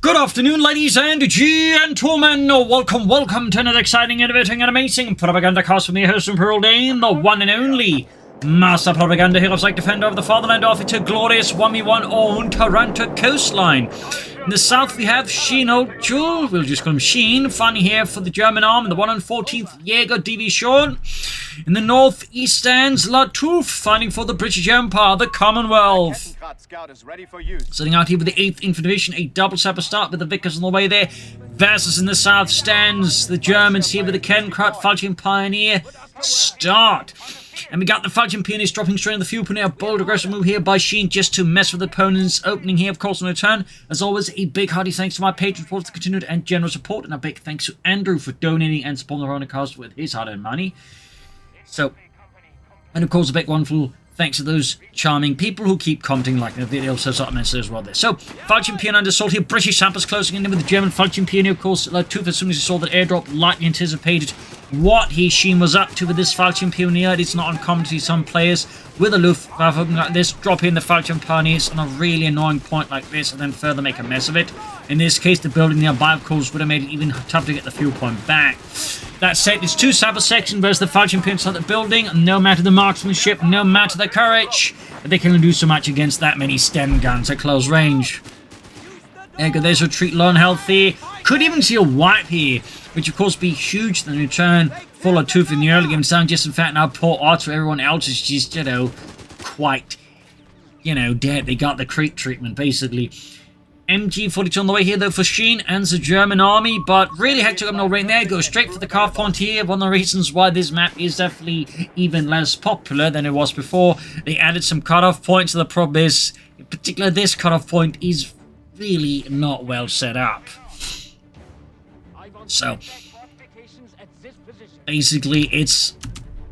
Good afternoon, ladies and gentlemen. Welcome to another exciting, innovating, and amazing Propagandacast from your host and Pearl Dane, the one and only Master Propaganda Heroes like Defender of the Fatherland off to glorious 1v1 on Taranto Coastline. In the south we have Sheenhochul, we'll just call him Sheen, fighting here for the German arm, the 114th Jäger Division. In the northeast stands Lattouf, fighting for the British Empire, the Commonwealth. Sitting out here with the 8th Infantry Division, a double sapper start with the Vickers on the way there. Versus in the south stands the Germans here with the Kenkrat Falchion Pioneer start. And we got the Falchion Pioneers dropping straight in the fuel pioneer. A bold aggressive move here by Sheen just to mess with the opponent's opening here, of course, on return. As always, a big hearty thanks to my patrons for the continued and generous support. And a big thanks to Andrew for donating and supporting the Propagandacast with his hard-earned money. So, and of course, a big wonderful thanks to those charming people who keep commenting, liking the video, so sort of message as well there. So, Falchion Pioneer under assault here. British sappers closing in with the German Falchion Pioneer, of course. Lattouf, as soon as he saw that airdrop, lightly anticipated what Sheen was up to with this Falchion Pioneer. It's not uncommon to see some players with a Luftwaffe opening like this drop in the Falchion Pioneers on a really annoying point like this and then further make a mess of it. In this case, the building nearby, of course, would have made it even tougher to get the fuel point back. That said, it's two sapper sections versus the Falchion Pioneers at the building. No matter the marksmanship, no matter the courage, they can only do so much against that many stem guns at close range. There you go, there's a retreat low on health here. Could even see a wipe here, which of course be huge in return for Lattouf in the early game. Sound just in fact now poor odds for everyone else is just, quite, dead. They got the creep treatment, basically. MG42 on the way here, though, for Sheen and the German army, but really hectic up no rain there. Go straight for the cutoff point here. One of the reasons why this map is definitely even less popular than it was before. They added some cutoff points, so the problem is, in particular, this cutoff point is really not well set up. So, basically,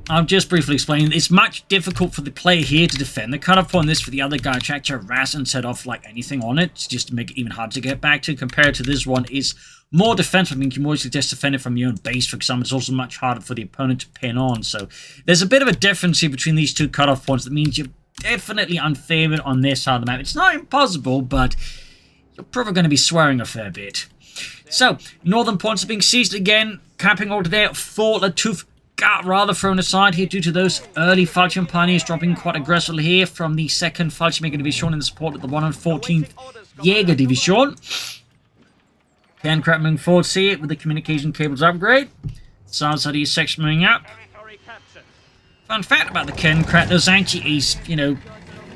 I'll just briefly explain. It's much difficult for the player here to defend the cutoff point. This for the other guy to actually harass and set off like anything on it, just to make it even harder to get back to. Compared to this one, is more defensive. I mean, you can mostly just defend it from your own base, for example. It's also much harder for the opponent to pin on. So there's a bit of a difference here between these two cutoff points. That means you're definitely unfavored on this side of the map. It's not impossible, but you're probably going to be swearing a fair bit. So, northern points are being seized again, capping order there for Lattouf. Got rather thrown aside here due to those early Falchion Pioneers dropping quite aggressively here from the 2nd Falchion Division in the support of the 114th Jäger Division. Kenkrat moving forward here with the communication cables upgrade. South side of your section moving up. Fun fact about the Kenkrat, there's actually a,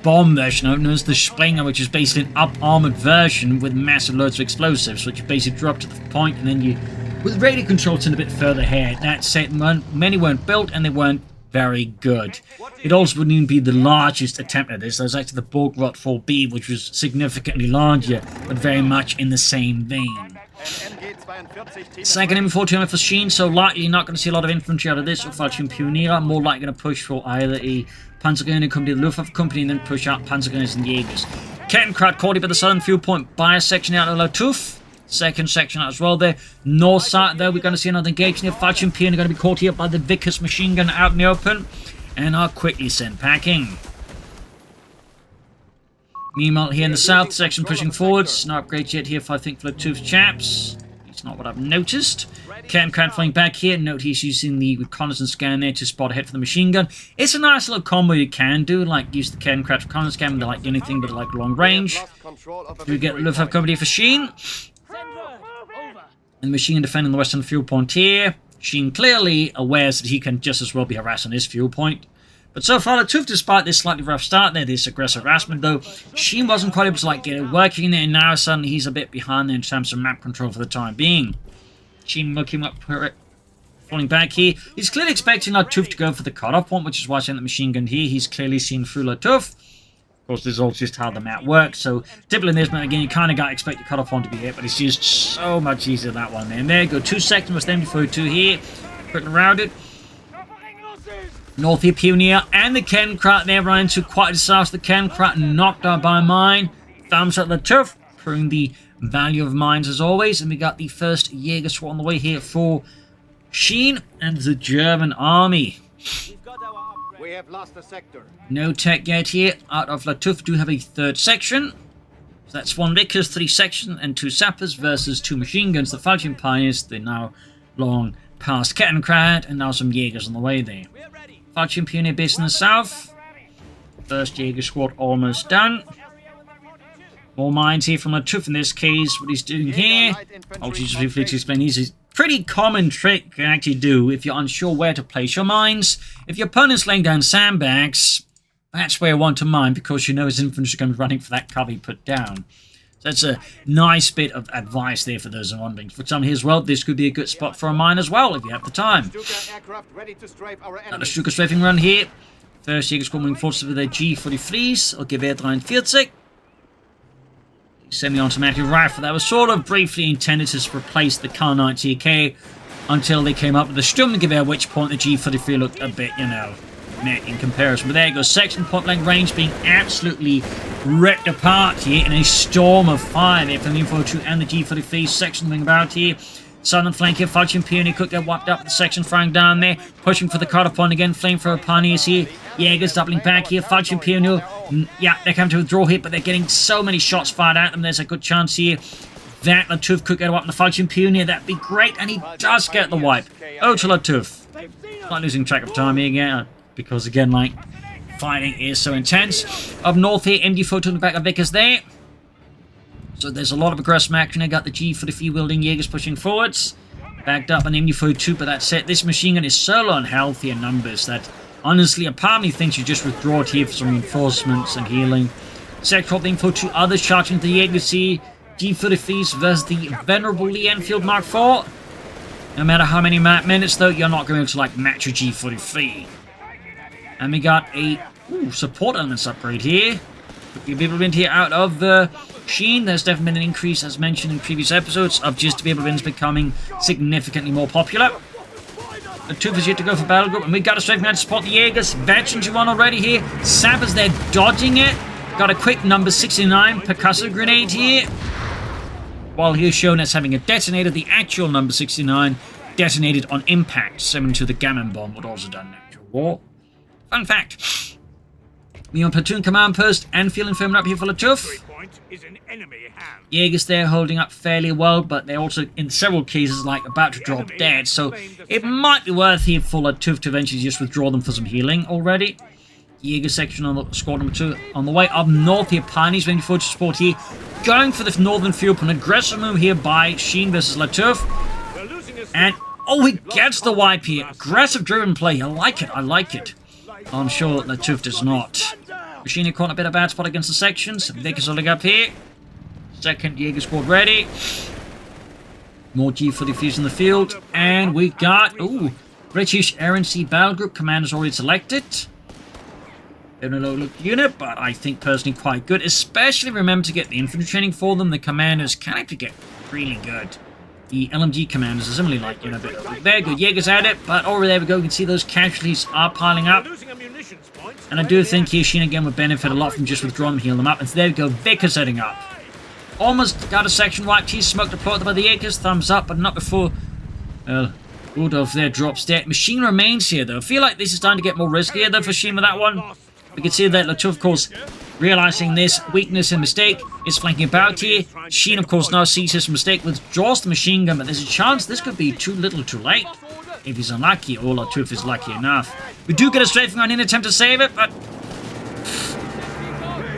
bomb version known as the Springer, which is basically an up-armored version with massive loads of explosives, which you basically drop to the point and then you, with radio controls in a bit further ahead. That said, many weren't built and they weren't very good. It also wouldn't even be the largest attempt at this. There's actually the Borgrot 4B, which was significantly larger, but very much in the same vein. Second M42 for Sheen, so likely not going to see a lot of infantry out of this or Falchion Pioneer. More likely going to push for either a Panzergrenadier company, the Luftwaffe company, and then push out Panzergrenadiers and Jaegers. Kenkrat caught it by the southern fuel point by a section out of Lattouf. Second section out as well there. North side there, we're going to see another engagement here. Falchion Pioneer going to be caught here by the Vickers machine gun out in the open and are quickly sent packing. Meanwhile, here in the south section pushing forwards. No upgrades yet here for, I think, for Lattouf's chaps. It's not what I've noticed. Kenkrat flying back here. Note he's using the reconnaissance scan there to spot ahead for the machine gun. It's a nice little combo you can do, like use the Kenkrat reconnaissance scan when they like anything but like long range. Do we get the Luftwaffe company for Sheen? And the machine gun defending the western fuel point here. Sheen clearly aware that he can just as well be harassing his fuel point. But so far, Lattouf, despite this slightly rough start there, this aggressive harassment, though, Sheen wasn't quite able to get it working there, and now suddenly he's a bit behind there in terms of map control for the time being. Sheen looking up, falling back here. He's clearly expecting Lattouf to go for the cutoff point, which is why I sent the machine gun here. He's clearly seen through Lattouf. Of course, this is all just how the map works, so typically in this map, again, you kind of got to expect your cutoff point to be hit, but it's just so much easier that one there. And there you go, 2 seconds with M42 here, quickly routed. North here, Pioneer and the Kenkrat there run into quite a disaster. The Kenkrat knocked out by a mine. Thumbs up Lattouf, proving the value of mines as always. And we got the first Jäger SWAT on the way here for Sheen and the German army. We have lost a sector. No tech yet here. Out of Lattouf do have a 3rd section. So that's 1 Vickers, 3 sections, and 2 sappers versus 2 machine guns. The Falchion Pioneers, they're now long past Kettenkrad, and now some Jaegers on the way there. Falchion Pioneer base in the south. First Jaeger squad almost done. More mines here from Lattouf in this case. What he's doing here, I'll just briefly explain. This is a pretty common trick you can actually do if you're unsure where to place your mines. If your opponent's laying down sandbags, that's where you want to mine, because you know his infantry is going to be running for that cover you put down. So that's a nice bit of advice there for those wondering. For example, here as well, this could be a good spot for a mine as well if you have the time. Now the Stuka strafing run here. First Jäger squad moving forward with their G43s or Gewehr 43. Semi-automatic rifle that was sort of briefly intended to replace the Kar-90 TK until they came up with the Sturmgewehr, at which point the G43 looked a bit, you know, meh in comparison. But there you go, section point blank range being absolutely ripped apart here in a storm of fire there from the Info 2 and the G43 section moving about here. Southern flank here, Falchion Pioneer could get wiped up, the section firing down there, pushing for the cutoff point again, Flamethrower Pioneers here, Jaegers doubling back here, Falchion Pioneer, yeah, they're coming to withdraw here, but they're getting so many shots fired at them, there's a good chance here that Lattouf could get a wipe on the Falchion Pioneer, that'd be great, and he does get the wipe. Oh, to Lattouf. Not losing track of time here again, because again, like, fighting is so intense. Up north here, MD4 to the back of Vickers there. So there's a lot of aggressive action. I got the G43 wielding Jaegers pushing forwards. Backed up on MD42, but that's it. This machine gun is so low on healthy and numbers that honestly, a part of me thinks you just withdraw it here for some reinforcements and healing. Sector of the Info 2, others charging the Jaegers here. G43s versus the venerable Lee Enfield Mark IV. No matter how many minutes though, you're not going to be able to like match your G43. And we got a support elements upgrade here. People in here out of the Sheen. There's definitely been an increase, as mentioned in previous episodes, of just Bibblewins becoming significantly more popular. The Lattouf is yet to go for battle group, and we got a straight man to support the Jaegers. Veterans you want already here. Sappers, they're dodging it. Got a quick number 69 percussive grenade here. While he's shown as having a detonator, the actual number 69 detonated on impact, similar to the Gammon bomb, would also done in actual war. Fun fact. We on platoon command post and feeling firm up here for Lattouf. Jaegers there holding up fairly well, but they're also in several cases like about to drop dead, so it might be worth here for Lattouf to eventually just withdraw them for some healing already. Jaeger section on the squad number 2 on the way up north here. Pioneers waiting for support here, going for the northern field. An aggressive move here by Sheen versus Lattouf, and oh, he gets the wipe here. Aggressive driven play. I like it. I like it. I'm sure Lattouf does not. Machine caught a bit of bad spot against the sections. Vickers holding up here. Second Jaeger squad ready. More G43s in the field. And we got, British Air and Sea Battle Group commanders already selected. They're a low-look unit, but I think personally quite good. Especially remember to get the infantry training for them. The commanders can actually get really good. The LMG commanders are similarly like, you know, a bit very good. Jaegers at it, but over there we go. You can see those casualties are piling up. And I do think here Sheen again would benefit a lot from just withdrawing and heal them up. And so there we go, Vickers setting up. Almost got a section wiped. He's smoked deployed by the Jaegers. Thumbs up, but not before Rudolph there drops dead. Machine remains here though. I feel like this is starting to get more riskier though for Sheen with that one. We can see that Lattouf, of course, realizing this weakness and mistake, is flanking about here. Sheen, of course, now sees his mistake, withdraws the machine gun, but there's a chance this could be too little too late. If he's unlucky, or Lattouf is lucky enough. We do get a strafing on in an attempt to save it, but...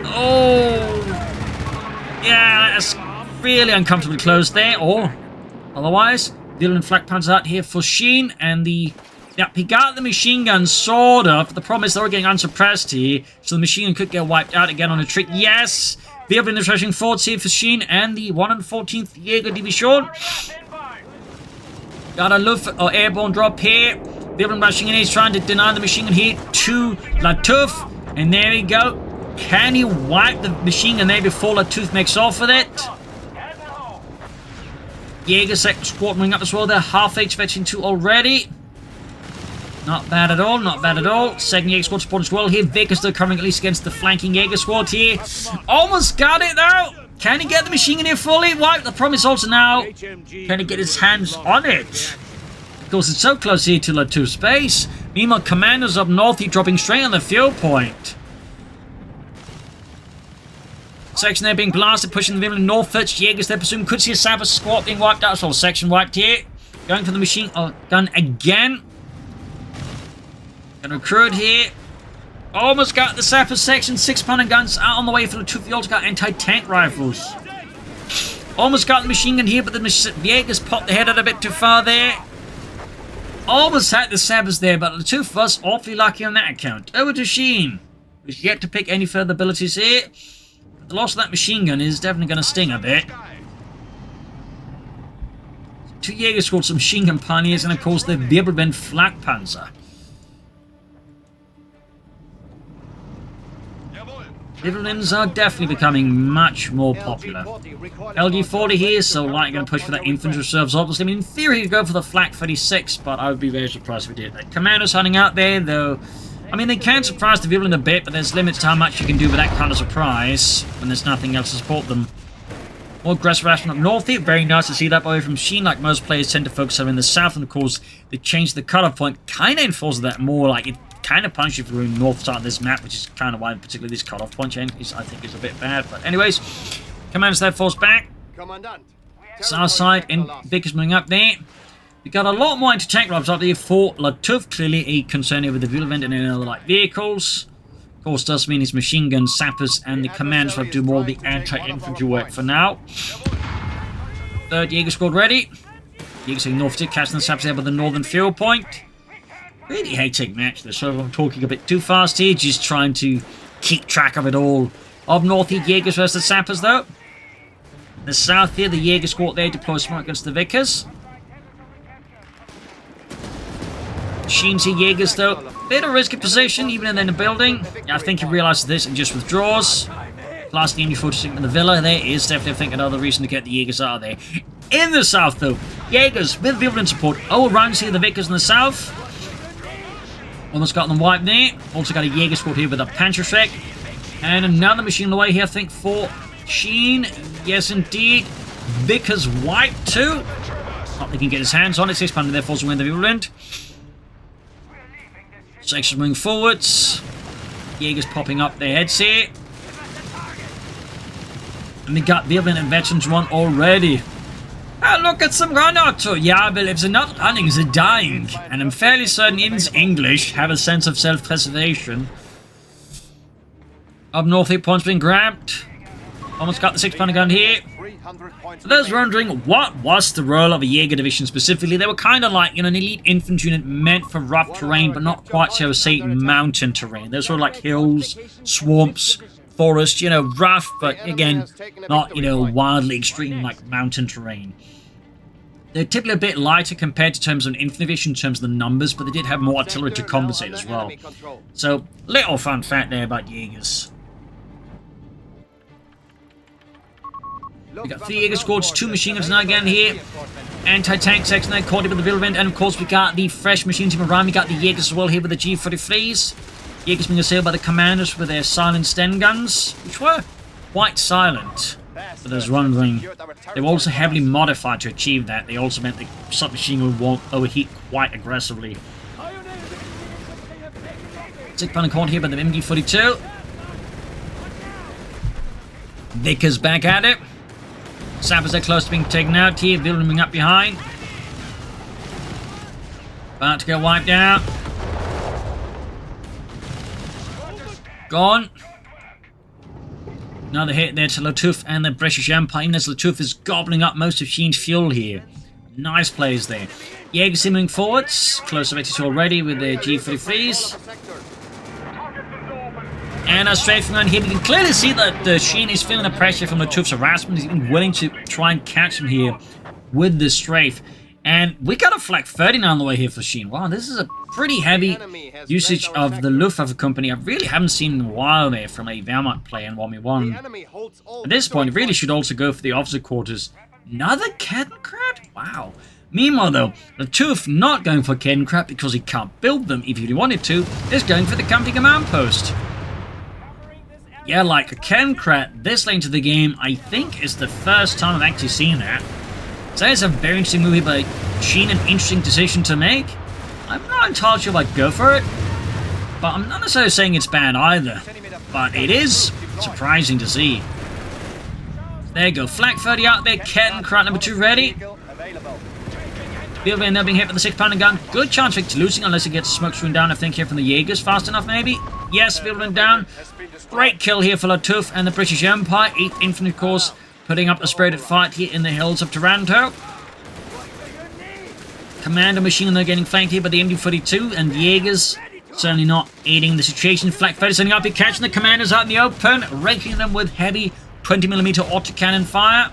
oh... yeah, that's really uncomfortably close there, or... otherwise, Dylan flak pans out here for Sheen, and the... yep, he got the machine gun, sort of, but the problem is they were getting unsuppressed here, so the machine gun could get wiped out again on a trick. Yes! The other rushing forwards here for Sheen, and the 114th Jaeger to be short. Got a Luftwaffe airborne drop here. The other rushing in, he's trying to deny the machine gun here to Lattouf, and there we go. Can he wipe the machine gun there before Lattouf makes off with it? Jaeger second squad moving up as well there, half H fetching 2 already. Not bad at all, not bad at all. Second Jaeger squad support as well here. Vickers still coming at least against the flanking Jaeger squad here. Almost got it though! Can he get the machine gun here fully wiped? The problem is also now, can he get his hands on it? Because it's so close here to Lattouf's base. Meanwhile, commanders up north here dropping straight on the field point. Section there being blasted, pushing the Villain northwards. Jaegers there presume could see a Sapper squad being wiped out. So section wiped here. Going for the machine gun again. Gonna recruit here. Almost got the Sapper section. 6-pounder guns out on the way for the Lattouf. Also got anti-tank rifles. Almost got the machine gun here, but the Jaegers popped the head out a bit too far there. Almost had the Sappers there, but Lattouf was awfully lucky on that account. Over to Sheen, who's yet to pick any further abilities here. But the loss of that machine gun is definitely going to sting a bit. 2 Jaeger squads, some machine gun pioneers, and of course the Wirbelwind Flak Panzer. Wirbelwinds are definitely becoming much more popular. LG-40 here, so likely going to push for that infantry reserves, obviously. I mean, in theory, you could go for the Flak 36, but I would be very surprised if we did that. Commandos hunting out there, though. I mean, they can surprise the Wirbelwind a bit, but there's limits to how much you can do with that kind of surprise when there's nothing else to support them. More aggressive action up north here. Very nice to see that away from Sheen. Like most players tend to focus on in the south, and of course, they changed the cutoff point. Kind of enforces that more, like it kind of punishes you for doing north side of this map, which is kind of why particularly this cutoff point change is, I think, is a bit bad. But anyways, commanders there force back. South side, and Vickers moving up there. We got a lot more anti-tank rifles up there for Lattouf. Clearly a concern over the Wirbelwind and any other light vehicles. Of course, does mean his machine guns, sappers, and the commanders will do more of the anti-infantry work for now. 3rd Jaeger squad ready. Jaegers heading north to catching the sappers there by the northern fuel point. Really hectic match. This, so I'm talking a bit too fast here, just trying to keep track of it all. Of Northeast Jaegers versus the sappers, though. The south here, the Jaeger squad there deploys smart against the Vickers. Sheen's here, Jaegers, though. Bit of a risky position, even in the building. I think he realizes this and just withdraws. Last the MG46 in the villa there is definitely, I think, another reason to get the Jaegers out of there. In the south, though, Jaegers with Wirbelwind support. Overruns here, the Vickers in the south. Almost got them wiped there. Also got a Jaeger squad here with a Panzerschreck. And another machine on the way here, I think, for Sheen. Yes, indeed. Vickers wiped too. Not that he can get his hands on it. 6-pounder there, forcing away the Wirbelwind. Sections moving forwards. Jaegers popping up their heads here. And we got Wirbelwind and Veterans 1 already. Oh, look at some run auto. Yeah, but if they're not running, they're dying. And I'm fairly certain in English have a sense of self-preservation. Up north, 8 points being grabbed. Almost got the 6-pounder gun here. For those wondering, what was the role of a Jaeger division specifically? They were kind of like, you know, an elite infantry unit meant for rough terrain, but not quite, shall we say, mountain terrain. They're sort of like hills, swamps, forest, you know, rough, but again, not, you know, wildly extreme like mountain terrain. They're typically a bit lighter compared to terms of infantry division in terms of the numbers, but they did have more artillery to compensate as well. So, little fun fact there about Jaegers. We got 3 Jaeger squads, 2 machine guns now again here. Anti-tank section there, caught it with the Wirbelwind, and of course we got the fresh machine team around. We got the Jaegers as well here with the G43s. Jaegers being assailed by the commanders with their silent Sten guns, which were quite silent. For those wondering, they were also heavily modified to achieve that. They also meant the submachine gun won't overheat quite aggressively. 6-pounder caught here by the MG42. Vickers back at it. Sappers are close to being taken out here. Wirbelwind up behind. About to get wiped out. Gone. Another hit there to Lattouf and the British Empire. Even as Lattouf is gobbling up most of Sheen's fuel here. Nice plays there. Jaegers moving forwards. Close to 82 already with their G43s. And a strafing on here. We can clearly see that Sheen is feeling the pressure from Lattouf's harassment. He's even willing to try and catch him here with the strafe. And we got a Flak 39 on the way here for Sheen. Wow, this is a pretty heavy usage of the Luftwaffe company. I really haven't seen in a while there from a Wehrmacht player in 1v1. At this point, it really should also go for the officer quarters. Another Kettenkrat? Wow. Meanwhile, though, Lattouf not going for Kettenkrat because he can't build them if he wanted to, is going for the company command post. Yeah, like a Kettenkrat this late into the game, I think is the first time I've actually seen that. So it's a very interesting movie by Sheen, an interesting decision to make. I'm not entirely sure if I'd go for it, but I'm not necessarily saying it's bad either. But it is surprising to see. There you go. Flak 30 out there. Ken, crowd number 2 ready. Weeblin now being hit with the 6-pounder gun. Good chance for losing unless he gets smoke screen down, I think, here from the Jaegers fast enough, maybe. Yes, Weeblin down. Great kill here for Lattouf and the British Empire. 8th Infantry Corps putting up a spirited fight here in the hills of Taranto. Commander machine gun getting flanked here by the MD-42 and the Jaegers. Certainly not aiding the situation. Flak 30 sending up here, catching the commanders out in the open, raking them with heavy 20mm autocannon fire.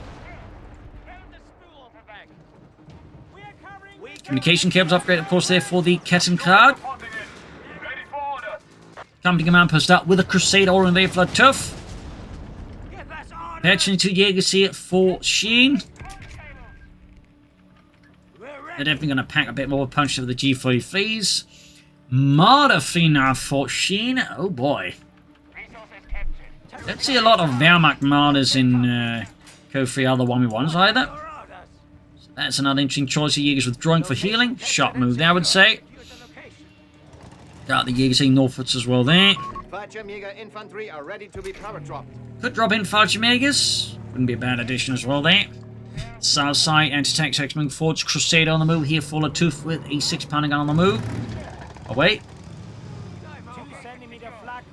Communication cables upgrade, of course, there for the Kettenkrad. Company command post out with a Crusader all in there for Lattouf. Patching 2 Jaegers here for Sheen. They're definitely going to pack a bit more punch to the G43s. Marder 3 now for Sheen. Oh boy. Don't see a lot of Wehrmacht Marders in CoH3 other 1v1s either. So that's another interesting choice. The Jaegers withdrawing for healing. Sharp move there, I would say. Got the Jaegers hitting northwards as well there. infantry are ready to be power dropped. Could drop in Fallschirmjägers. Wouldn't be a bad addition as well there. South side, anti-tank section moving forwards. Crusader on the move here for Lattouf with a 6-pounder gun on the move. Oh wait.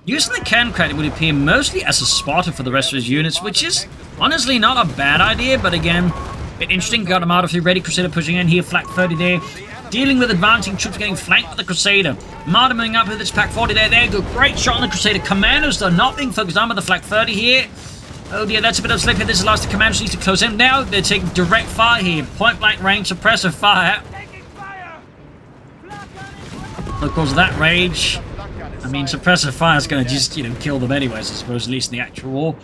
Using the cannon credit would appear mostly as a spotter for the rest of his units, which is honestly not a bad idea, but again, a bit interesting. Got him out of here ready. Crusader pushing in here, Flak 30 there. Dealing with advancing troops getting flanked with the Crusader. Marder moving up with its Pack 40 there. There you go. Great shot on the Crusader. Commandos though not being focused on by the Flak 30 here. Oh dear, that's a bit of a slip here. This is the last. The commanders need to close in. Now they're taking direct fire here. Point blank range, suppressive fire. Because of that rage, I mean, suppressive fire is going to just, kill them anyways, I suppose, at least in the actual war.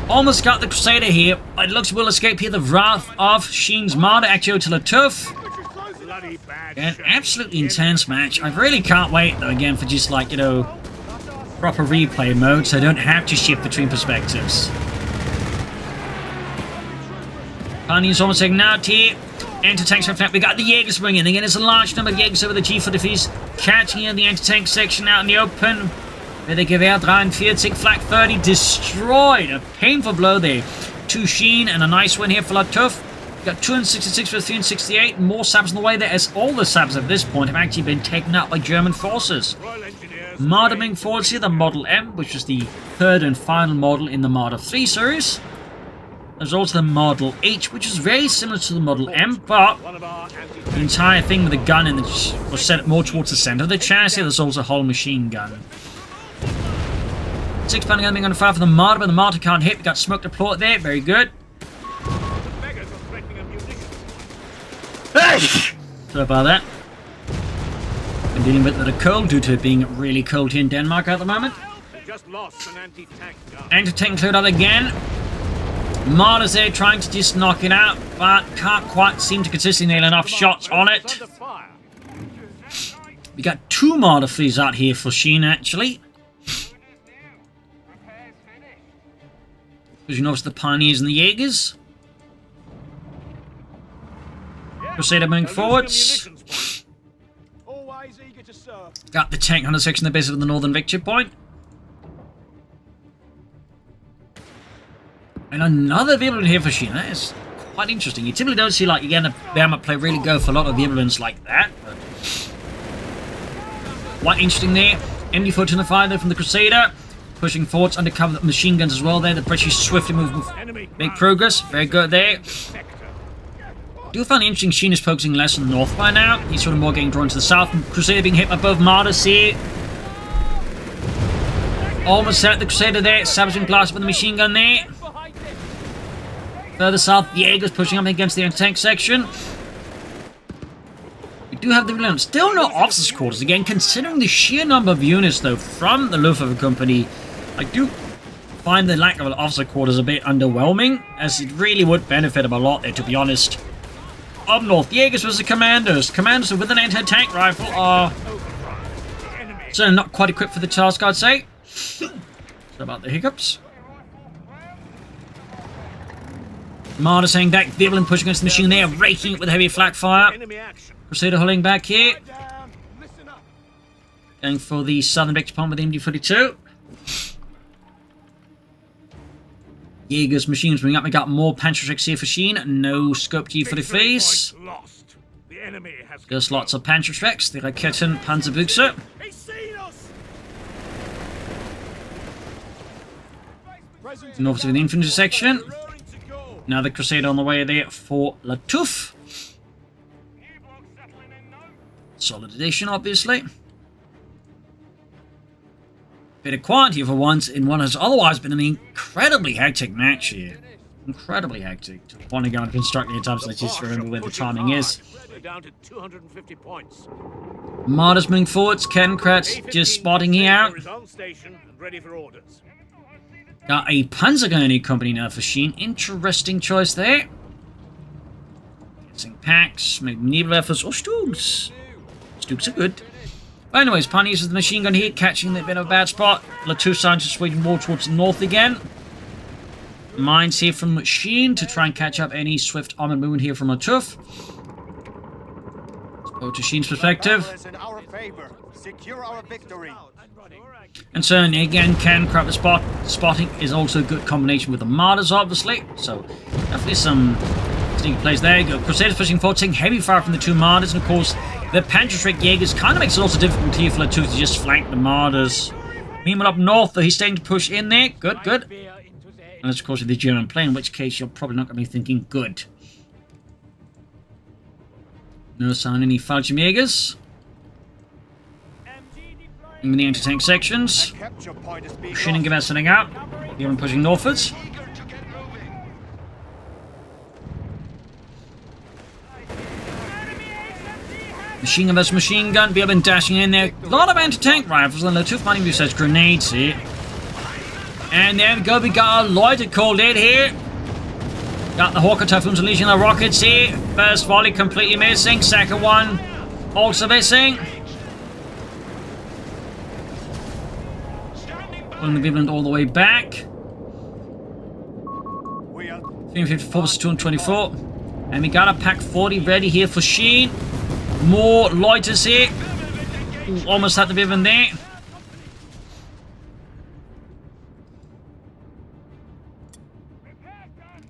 Almost got the Crusader here, but it looks will escape here. The wrath of Sheen's Marder actually to Lattouf. An absolutely intense match. I really can't wait, though, again, for just, like, proper replay mode, so I don't have to shift between perspectives. Pioneers almost taken out here. Anti-tanks from flank. We got the Jaegers bringing in. Again, there's a large number of Jaegers over the G43s. Catching in the anti-tank section out in the open. Where the Gewehr 43, Flak 30 destroyed. A painful blow there to Sheen, and a nice win here for Lattouf. Got 266 with 368. More sabs on the way there, as all the sabs at this point have actually been taken out by German forces. Marder moving forwards here, the Model M, which is the 3rd and final model in the Marder 3 series. There's also the Model H, which is very similar to the Model M, but the entire thing with the gun in was set more towards the center of the chassis. There's also a whole machine gun. 6-pounder gun being on fire for the Marder, but the Marder can't hit. We got smoke deployed there. Very good. Sorry about that. Been dealing with the cold due to it being really cold here in Denmark at the moment. Anti-tank cleared out again. Marder's there trying to just knock it out, but can't quite seem to consistently nail enough shots on it. We got 2 Marder fleas out here for Sheen, actually. Pushing over to the Pioneers and the Jaegers. Crusader moving forwards. Got the tank hunter section of the base of the northern victory point. And another Wehrmacht here for Sheen. That is quite interesting. You typically don't see, like, again, a Wehrmacht play really go for a lot of Wehrmachts like that. But quite interesting there. MD-42 in the fire there from the Crusader. Pushing forwards, undercover machine guns as well there. The British swiftly move with big progress. Very good there. I do find it interesting Sheen is focusing less on the north by now. He's sort of more getting drawn to the south. Crusader being hit by both Marders here. Almost set the Crusader there. Sabotaging blast with the machine gun there. Further south, the Jaegers pushing up against the anti-tank section. We do have the Wilhelm. Still no officers' quarters. Again, considering the sheer number of units, though, from the Luftwaffe company, I do find the lack of an officer quarters a bit underwhelming, as it really would benefit them a lot there, to be honest. Up north, the Jaegers versus the Commandos. Commandos with an anti-tank rifle are certainly not quite equipped for the task, I'd say. Sorry about the hiccups. Marder saying back, Wehrmacht pushing against the machine there, raking it with heavy flak fire. Crusader holding back here. Going for the southern victory point with the MD-42. Jaeger's machines moving up. We got more Panzerschrecks here for Sheen. No scope G for the face. Just lots of Panzerschrecks. The Raketen Panzerbuchse. And obviously in the infantry section. Another Crusader on the way there for Lattouf. Solid addition, obviously. Bit of quiet here for once in what has otherwise been an incredibly hectic match here. Incredibly hectic. To the point of going to construct the attempts, let's just remember where the timing is. Down to 250 points. Martyrs moving forwards. Kenkratz just spotting here out. Got a Panzergrenadier company now for Sheen. Interesting choice there. Getting packs, maybe Nebelwerfers or Stugs. Stugs are good. But anyways, Pan uses the machine gun here, catching a bit of a bad spot. Lattouf signs to swing more towards the north again. Mines here from Sheen to try and catch up any swift armored movement here from Lattouf. Let's go to Sheen's perspective. And so again, Kenkratz the spotting is also a good combination with the Martyrs, obviously. So definitely some sneaky plays there. You go. Crusaders pushing forward, taking heavy fire from the two Martyrs, and of course the Panzerschreck Jaegers kind of makes it also difficult here for Lattouf to just flank the Martyrs. Meanwhile up north, though, he's starting to push in there. Good, good. And that's of course with the German plane, in which case you're probably not going to be thinking good. No sign of any Fallschirm Jaegers. In the anti-tank sections. Schieningen setting up. Even pushing northwards. Machine gun versus machine gun. Been dashing in there. A lot of anti-tank rifles. And Lattouf might even use such grenades here. And there we go. We got a Loiter called in here. Got the Hawker Typhoons unleashing the rockets here. First volley completely missing. Second one also missing. Pulling the Vigilant all the way back. 354 versus 224. And we got a pack 40 ready here for Sheen. More Loiters here. Ooh, almost had the Vigilant there.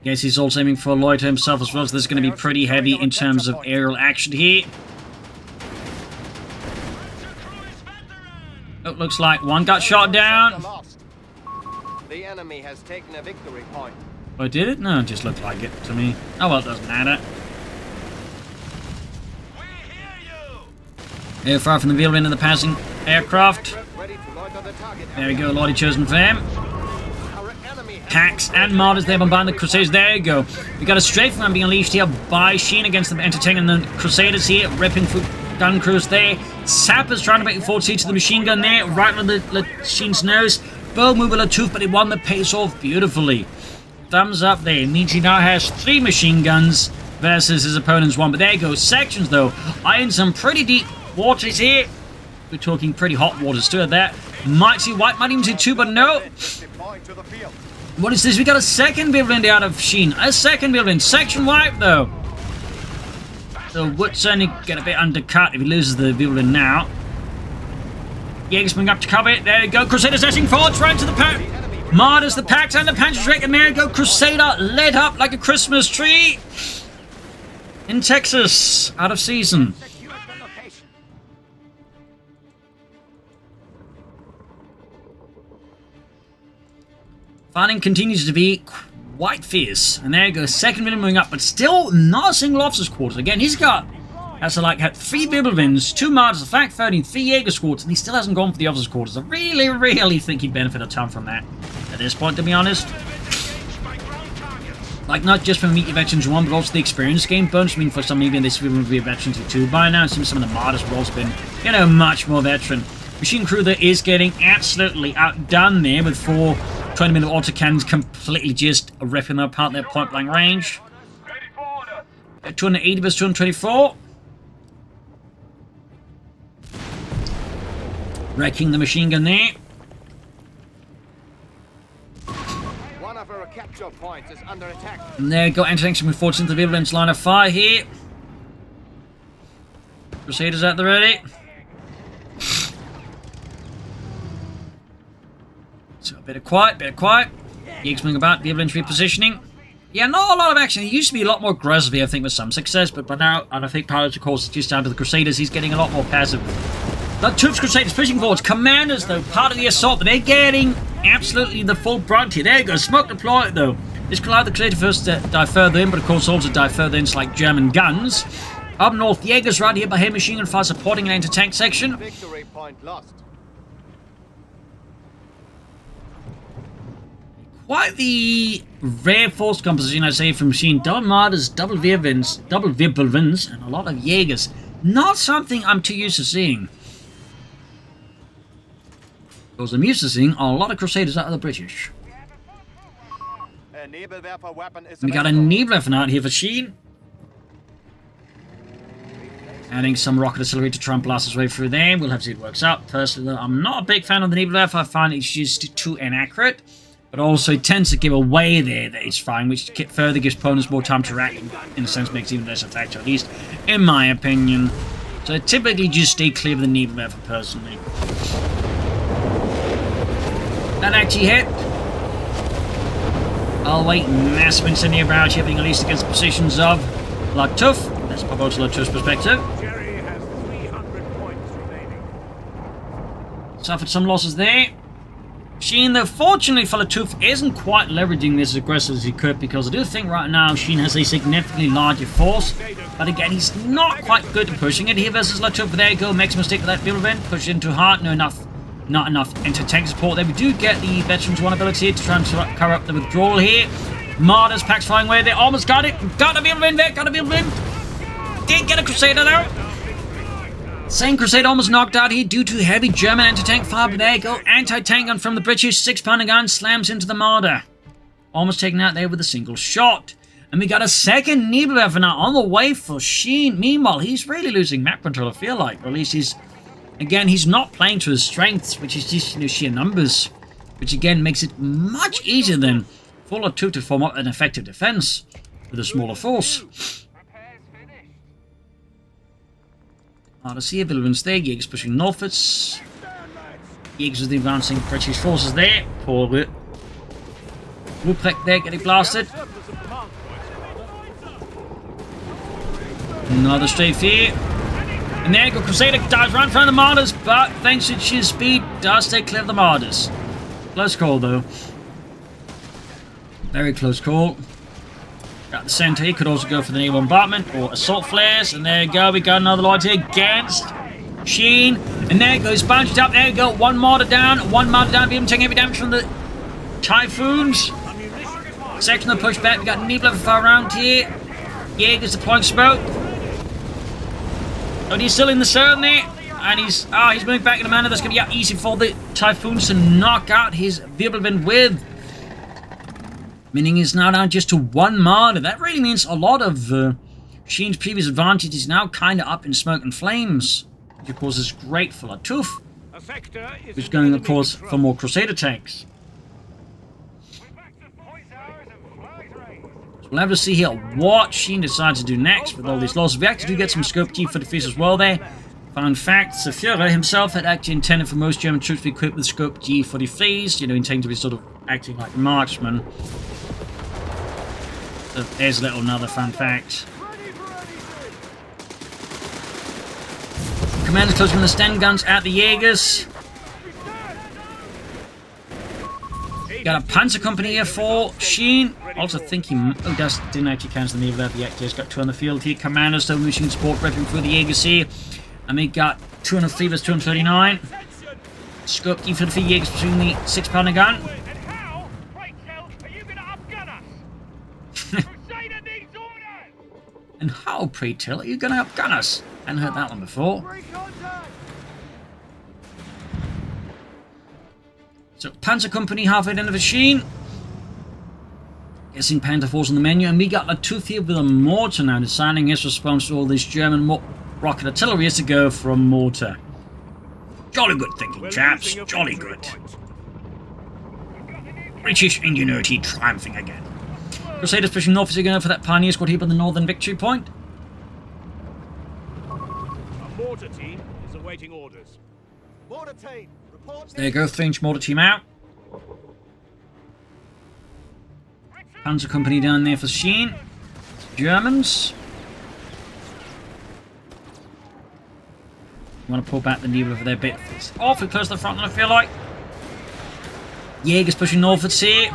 Guess he's also aiming for a Loiter himself as well, so this is going to be pretty heavy in terms of aerial action here. Oh, looks like one got shot down. The enemy has taken a victory point. Oh, did it? No, it just looked like it to me. Oh well, it doesn't matter. Air fire from the wheel into the passing aircraft. There we go, Lottie chosen for him. Packs and Martyrs there bombarding the Crusaders. There you go. We got a strafe gun being unleashed here by Sheen against the entertaining the Crusaders here, ripping through gun crews there. Sappers trying to make the forward seat to the machine gun there, right on the Sheen's nose. Bow move with Lattouf, but he won the pace off beautifully. Thumbs up there. Means he now has 3 machine guns versus his opponent's 1. But there you go. Sections though are in some pretty deep waters here. We're talking pretty hot waters too at that. Might see White, might even see 2, but no. What is this? We got a second Vigilant out of Sheen. A second Vigilant. Section wipe though. So would certainly get a bit undercut if he loses the Vigilant now. Jaegers coming up to cover it. There you go. Crusaders dashing forwards right into the pack. Martyrs, the packs, and the Panzerschreck. And there you go. Crusader lit up like a Christmas tree in Texas. Out of season. Fighting continues to be quite fierce. And there you go. Second Vigilant moving up, but still not a single officer's quarters. Again, he's got... Has to had 3 Vigilant, 2 Martyrs, a Flak 13, 3 Jaeger squads, and he still hasn't gone for the officer's quarters. I really think he'd benefit a ton from that at this point, to be honest. Like, not just from Meet Your Veterans 1, but also the experience game bonus. I mean, for some, maybe this would be a Veterans 2. By now, it seems some of the Martyrs have also been, you know, much more veteran. Machine crew that is getting absolutely outdone there with 4 20mm autocannons completely just ripping them apart their point-blank range. 280 versus 224. Wrecking the machine gun there. One of our capture points is under attack. And there you go, anti-tanks move forward into the Vigilant's line of fire here. Crusaders at the ready. So a bit of quiet, Jägers moving about, be able to repositioning. Yeah, not a lot of action. He used to be a lot more aggressive here, I think, with some success, but by now, and I think Pilots, of course, just down to the Crusaders, he's getting a lot more passive. Lattouf's Crusaders pushing forwards. Commanders, though, part of the assault, but they're getting absolutely the full brunt here. There you go, smoke deployed, though. This could allow the Crusader first to dive further in, but of course also dive further in, like German guns. Up north, Jägers right here by heavy machine gun fire supporting an anti-tank section. Victory point lost. Quite the rare force composition, I'd say, from machine. Double Martyrs, double Wirbelwinds, and a lot of Jägers. Not something I'm too used to seeing. Because I'm used to seeing a lot of Crusaders out of the British. We got a Nebelwerfer out here for Sheen. Adding some rocket artillery to try and blast his way through there. We'll have to see if it works out. Personally, though, I'm not a big fan of the Nebelwerfer. I find it's just too inaccurate. But also it tends to give away there that it's fine, which further gives opponents more time to react, in a sense makes it even less effective, at least in my opinion. So I typically just stay clear of the Nebelwerfer personally. That actually hit. I'll wait massive incendiary barrage hitting at least against the positions of Lattouf. Let's pop out to Lattouf's perspective. Jerry has 300 points remaining. Suffered some losses there. Sheen, though, fortunately for Lattouf, isn't quite leveraging this as aggressive as he could, because I do think right now Sheen has a significantly larger force. But again, he's not quite good at pushing it here versus Lattouf. But there you go, makes a mistake with that build event, push in too hard, not enough anti-tank support there. We do get the Veterans 1 ability to try and cover up the withdrawal here. Martyrs, packs flying away there, almost got it. Got to be able to win there, got to be able to win. Did get a Crusader though. Same Crusader almost knocked out here due to heavy German anti-tank fire, but there you go. Anti-tank gun from the British, 6-pounder gun, slams into the Martyr. Almost taken out there with a single shot. And we got a second Nebelwerfer now on the way for Sheen. Meanwhile, he's really losing map control, I feel like. Or at least he's not playing to his strengths, which is just, sheer numbers. Which again makes it much easier than for Lattouf to form up an effective defense with a smaller force. Let's see Wirbelwinds there. Jägers pushing northwards. Jägers with the advancing British forces there. Poor Ruprecht there getting blasted. Another strafe here. And there you go. Crusader dives right in front of the Martyrs, but thanks to sheer speed, does stay clear of the Martyrs. Close call though. Very close call. At the centre, he could also go for the naval bombardment or assault flares. And there you go, we got another lot here against Sheen. And there it goes, bunched up. There you go, one Martyr down, be able to take heavy damage from the Typhoons. Section of pushback, we got Nebelwerfer far around here. Jägers deploying smoke. But he's still in the zone there. And he's moving back in a manner that's going to be easy for the Typhoons to knock out his Wirbelwind with. Meaning he's now down just to one Martyr. That really means a lot of Sheen's previous advantage is now kind of up in smoke and flames. Which of course is great for Lattouf, who's going of course for more Crusader tanks. So we'll have to see here what Sheen decides to do next with all these losses. We actually do get some scope G for defeats as well there. Fun fact, the Führer himself had actually intended for most German troops to be equipped with scope G for defeats, intending to be sort of acting like marksmen. So there's another fun fact. Commanders closing on the Sten guns at the Jägers. Got a Panzer Company here for Sheen. Also think he didn't actually cancel the Nebelwerfer yet. He's got 2 on the field here. Commanders still machine support ripping through the Jägers here. And we got 203 versus 239. Scope D for the Jägers between the 6-pounder gun. And how, pray tell, are you going to outgun us? Hadn't heard that one before. So, Panzer Company halfway down the machine. Guessing Panther Force on the menu. And we got Lattouf here with a mortar now, deciding his response to all this German rocket artillery is to go from mortar. Jolly good thinking, chaps. Jolly good. British ingenuity triumphing again. Crusaders pushing north as they go for that Pioneer Squad here by the northern victory point. A mortar team is awaiting orders. Mortar team, report. There you go, 3-inch mortar team out. Panzer Company down there for Sheen. Germans. Want to pull back the needle for their bit. It's awfully close to the front, I feel like. Jaeger's pushing northwards here.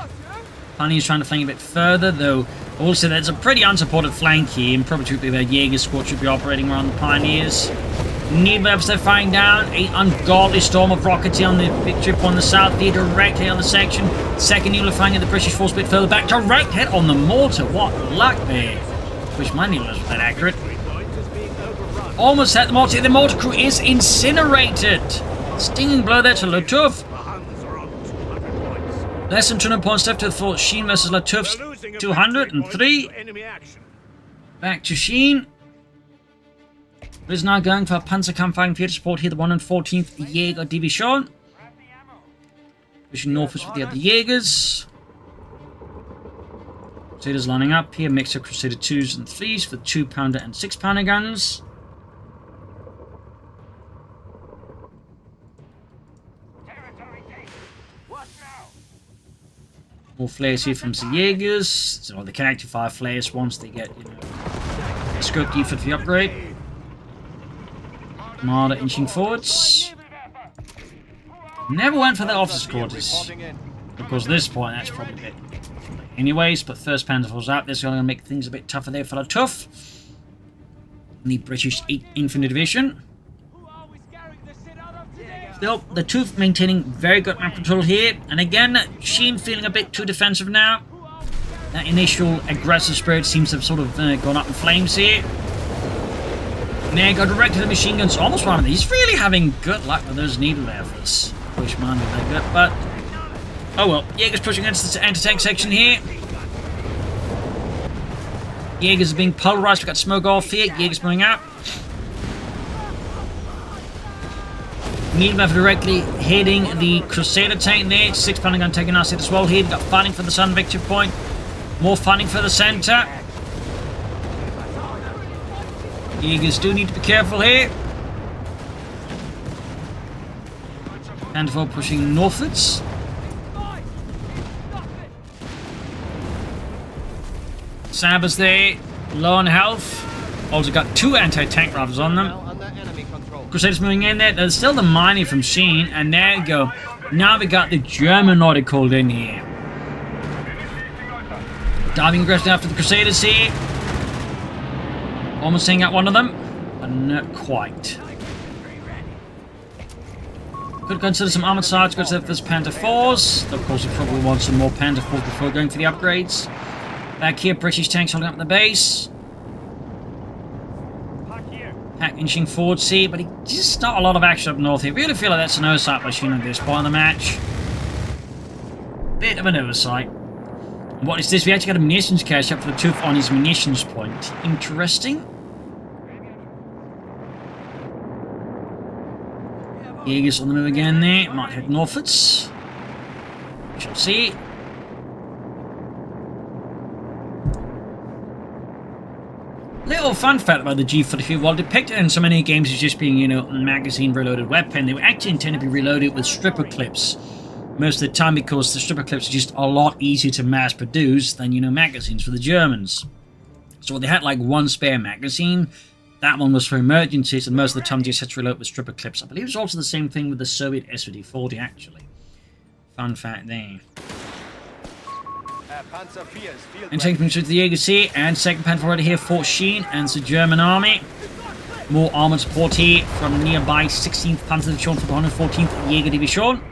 Pioneer's trying to flank a bit further, though. Also, there's a pretty unsupported flank here, and probably where Jaeger's squad should be operating around the Pioneers. Needlers, they're firing down. An ungodly storm of rockets here on the victory point on the south here, directly on the section. Second Needler firing at the British force a bit further back. Direct hit on the mortar. What luck there. Wish my Needlers were that accurate. Almost hit the mortar. The mortar crew is incinerated. Stinging blow there to Lattouf. Less than 200 points left for Sheen versus Lattouf's 203. Back to Sheen. Is now going for Panzerkampf fighting theatre support here, the 114th Jaeger Division. Pushing northwards with the other Jaegers. Crusaders lining up here, mix of Crusader 2s and 3s for 2-pounder and 6-pounder guns. More flares here from the Jaegers. So they can actually fire flares once they get, scope gear for the upgrade. Marder inching forwards. Never went for the officers' quarters. Of course, at this point, that's probably a bit. Anyways, but first Panzer falls out. This is going to make things a bit tougher there for Lattouf. The British 8th Infantry Division. Still, the Lattouf maintaining very good map control here. And again, Sheen feeling a bit too defensive now. That initial aggressive spirit seems to have sort of gone up in flames here. There, go direct to the machine guns. Almost one of these. He's really having good luck with those needle rifles. Wish mine would like that, but oh well. Jaeger's pushing against the anti-tank section here. Jaeger's being pulverized. We've got smoke off here. Jaeger's moving out. Needle rifle directly hitting the Crusader tank there. 6-pounder gun taking us hit as well here. We've got fighting for the sun victory point. More fighting for the center. Jaegers do need to be careful here. Handful pushing northwards. Sabres there, low on health. Also got 2 anti-tank rifles on them. Crusaders moving in there. There's still the mining from Sheen, and there you go. Now we got the German order called in here. Diving aggressively after the Crusaders here. Almost seeing out one of them, but not quite. Could consider some armored sides, go to this Panther 4s. Of course, we probably want some more Panther 4s before going for the upgrades. Back here, British tanks holding up the base. Pack inching forward, see, but he just not a lot of action up north here. Really feel like that's an oversight by Sheen at this point in the match. Bit of an oversight. What is this? We actually got a munitions cache up for the Lattouf on his munitions point. Interesting. Jaegers on the move again there. Might head northwards. We shall see. Little fun fact about the G43, while depicted in so many games as just being, a magazine reloaded weapon, they were actually intended to be reloaded with stripper clips. Most of the time, because the stripper clips are just a lot easier to mass produce than, magazines for the Germans. So they had like one spare magazine. That one was for emergencies, and most of the time they just had to reload with stripper clips. I believe it's also the same thing with the Soviet SVD-40, actually. Fun fact there. And taking to the Jaegers here, and 2nd Panther already here for Sheen and the German army. More armored support here from nearby 16th Panzer Division for the 114th Jaeger Division.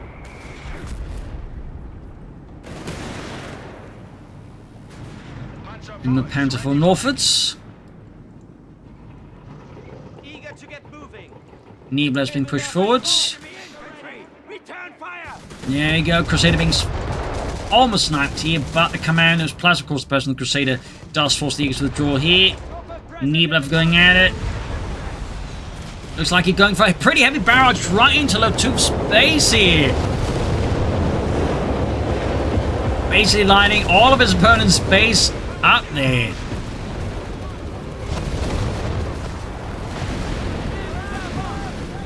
In the Panther 4 northwards. Niebler's been pushed forwards. There you go, Crusader being almost sniped here, but the commander's plasma course person, the Crusader, does force the Eagles to withdraw here. Niebler going at it. Looks like he's going for a pretty heavy barrage right into Lattouf's base here. Basically lining all of his opponent's base up there.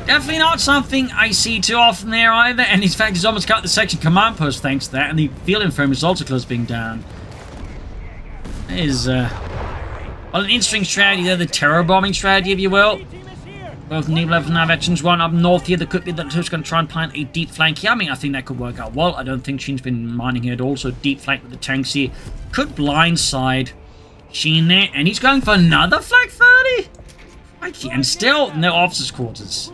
Definitely not something I see too often there either, and in fact he's almost got the section command post thanks to that, and the field infirmary is also close to being down. Is, well, an interesting strategy there, the terror bombing strategy, if you will. Both naval levels now actions. One up north here. There could be that Lattouf's going to try and plant a deep flank here. I mean, I think that could work out well. I don't think Sheen's been mining here at all, so deep flank with the tanks here could blindside Sheen there. And he's going for another flag 30? Crikey, and still no officers' quarters.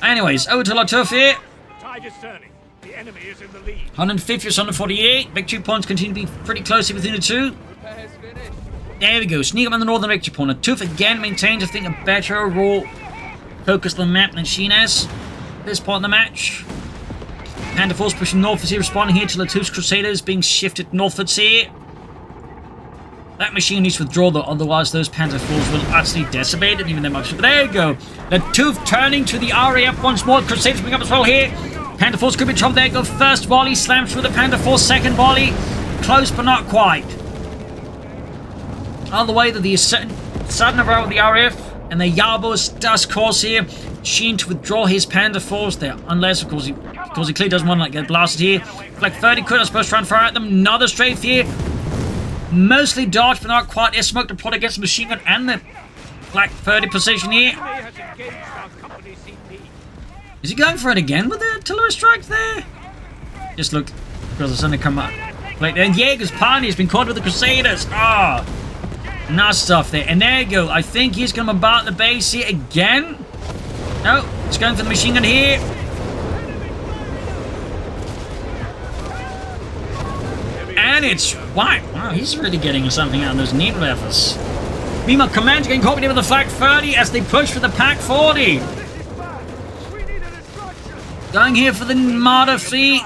Anyways, over to Lattouf here. Tide is turning. The enemy is in the lead. 150 versus 148. Victory points continue to be pretty close between the two. There we go. Sneak up on the northern victory point. Lattouf again maintains, I think, a better overall focus on the map than Sheen has at this point in the match. Panda Force pushing northwards here, responding here to Lattouf's Crusaders being shifted northwards here. That machine needs to withdraw though, otherwise those Panda Force will utterly decimate it, even their much. But there you go. Lattouf turning to the RAF once more. Crusaders bring up as well here. Panda Force could be trouble. There go. First volley slams through the Panda Force. Second volley. Close but not quite. All the way to the sudden arrival of the RAF and the Yarbos does course here. Sheen to withdraw his Panda Force there, unless of course he clearly doesn't want to get blasted here. Like 30 could, I suppose, try and fire at them. Another strafe here. Mostly dodged, but not quite. Air smoke deployed against the machine gun and the Black 30 position here. Is he going for it again with the artillery strike there? Just look, because it's going to come up. Like, and Jaeger's party has been caught with the Crusaders. Ah. Nice stuff there. And there you go. I think he's going to bombard the base here again. No, he's going for the machine gun here. And it's white. Wow, he's really getting something out of those naval efforts. Meanwhile, Command's getting copied with the Flak 30 as they push for the Pack 40. Going here for the Marder fleet.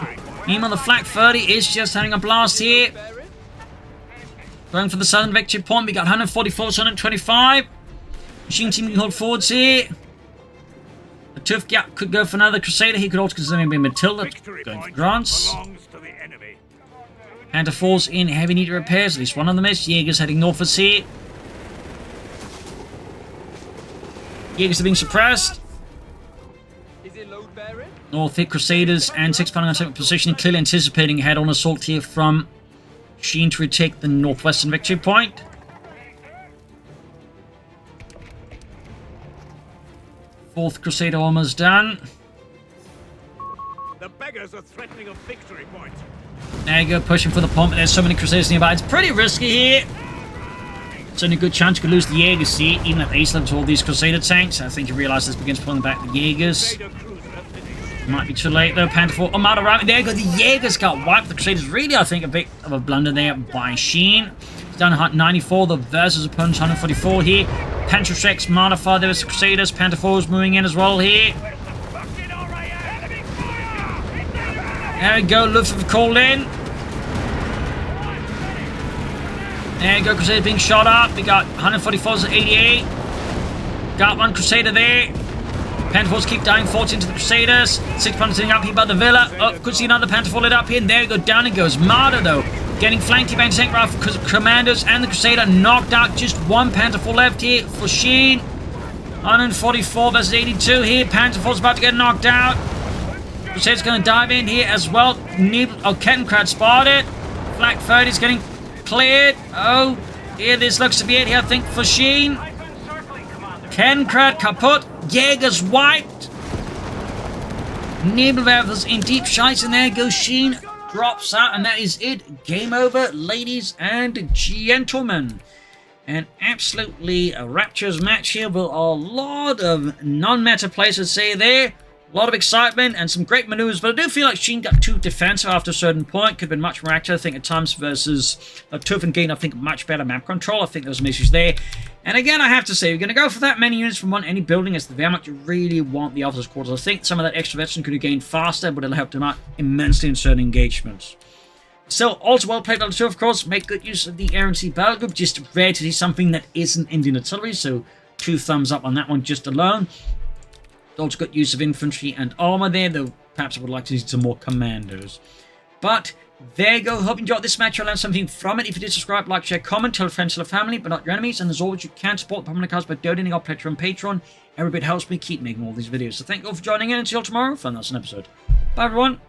Meanwhile, the Flak 30 is just having a blast here. Going for the southern victory point. We got 144, 125. Machine team can hold forwards here. Lattouf, yeah, could go for another Crusader. He could also consider maybe Matilda. Going for grants. Panther falls in heavy need repairs. At least one of them is. Jaegers heading northwards here. Jaegers are being suppressed. North hit Crusaders and 6 pounding on second position. Clearly anticipating a head-on assault here from Sheen to retake the northwestern victory point. Fourth Crusader almost done. The beggars are threatening a victory point. There you go, pushing for the pump. There's so many Crusaders nearby. It's pretty risky here. It's only a good chance you could lose the Jaegers seat, even at ace level to all these Crusader tanks. I think you realise this begins pulling back the Jaegers. Might be too late though. Panther 4. Armada around. There you go. The Jaegers got wiped. The Crusaders really, I think, a bit of a blunder there by Sheen. He's down 94. The versus opponents 144 here. Panther Shreks modify. There's the Crusaders. Panther 4 is moving in as well here. There we go. Luftwaffe called in. There you go. Crusader being shot up. We got 144s at 88. Got one Crusader there. Panther Force keep dying, 14 to the Crusaders. 6 pounders sitting up here by the Villa. Oh, could see another Panther fall lit up here. And there you go, down it goes. Marder, though, getting flanked here by tank rifle because of Commanders and the Crusader knocked out. Just one Panther fall left here for Sheen. 144 versus 82 here. Panther Force about to get knocked out. Crusader's going to dive in here as well. Kettenkrad spotted. Flak 30 is getting cleared. Oh, here this looks to be it here, I think, for Sheen. Kettenkrad kaput. Jaegers wiped. Nebelwerfer's in deep shite, and there goes Sheen. Drops out, and that is it. Game over, ladies and gentlemen. An absolutely rapturous match here with a lot of non-meta plays, I'd say there. A lot of excitement and some great maneuvers, but I do feel like Sheen got too defensive after a certain point. Could have been much more active, I think, at times versus Lattouf and gained, I think, much better map control. I think there was some issues there. And again, I have to say, you're going to go for that many units from any building as the Wehrmacht. You really want the officers' quarters. I think some of that extra veteran could have gained faster, but it'll help them out immensely in certain engagements. Still, also well played by Lattouf, of course. Make good use of the air and sea battle group. Just rare to see something that isn't Indian artillery, so 2 thumbs up on that one just alone. Also got use of infantry and armor there, though perhaps I would like to see some more commandos. But there you go. Hope you enjoyed this match. I learned something from it. If you did, subscribe, like, share, comment, tell a friend, tell a family, but not your enemies. And as always, you can support the Propagandacaster by donating our Patreon and Patreon. Every bit helps me keep making all these videos. So thank you all for joining in. Until tomorrow for another episode. Bye, everyone.